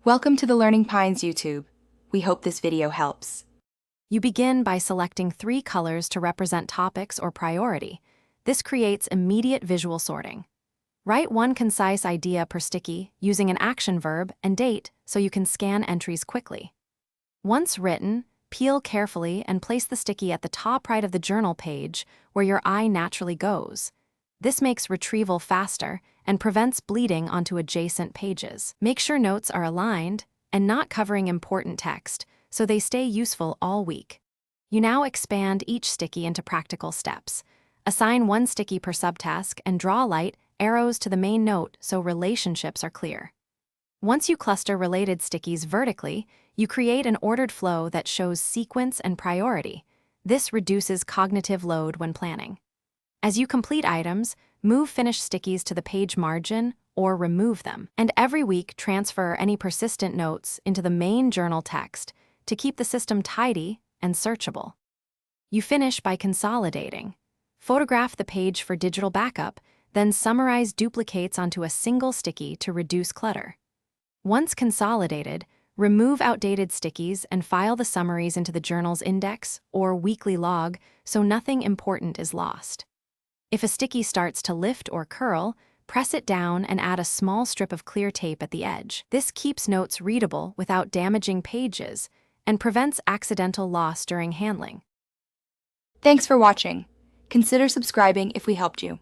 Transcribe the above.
Welcome to the Learning Pines YouTube. We hope this video helps. You begin by selecting 3 colors to represent topics or priority. This creates immediate visual sorting. Write 1 concise idea per sticky using an action verb and date so you can scan entries quickly. Once written, peel carefully and place the sticky at the top right of the journal page where your eye naturally goes. This makes retrieval faster and prevents bleeding onto adjacent pages. Make sure notes are aligned and not covering important text, so they stay useful all week. You now expand each sticky into practical steps. Assign 1 sticky per subtask and draw light arrows to the main note so relationships are clear. Once you cluster related stickies vertically, you create an ordered flow that shows sequence and priority. This reduces cognitive load when planning. As you complete items, move finished stickies to the page margin or remove them. And every week, transfer any persistent notes into the main journal text to keep the system tidy and searchable. You finish by consolidating. Photograph the page for digital backup, then summarize duplicates onto a single sticky to reduce clutter. Once consolidated, remove outdated stickies and file the summaries into the journal's index or weekly log so nothing important is lost. If a sticky starts to lift or curl, press it down and add a small strip of clear tape at the edge. This keeps notes readable without damaging pages and prevents accidental loss during handling. Thanks for watching. Consider subscribing if we helped you.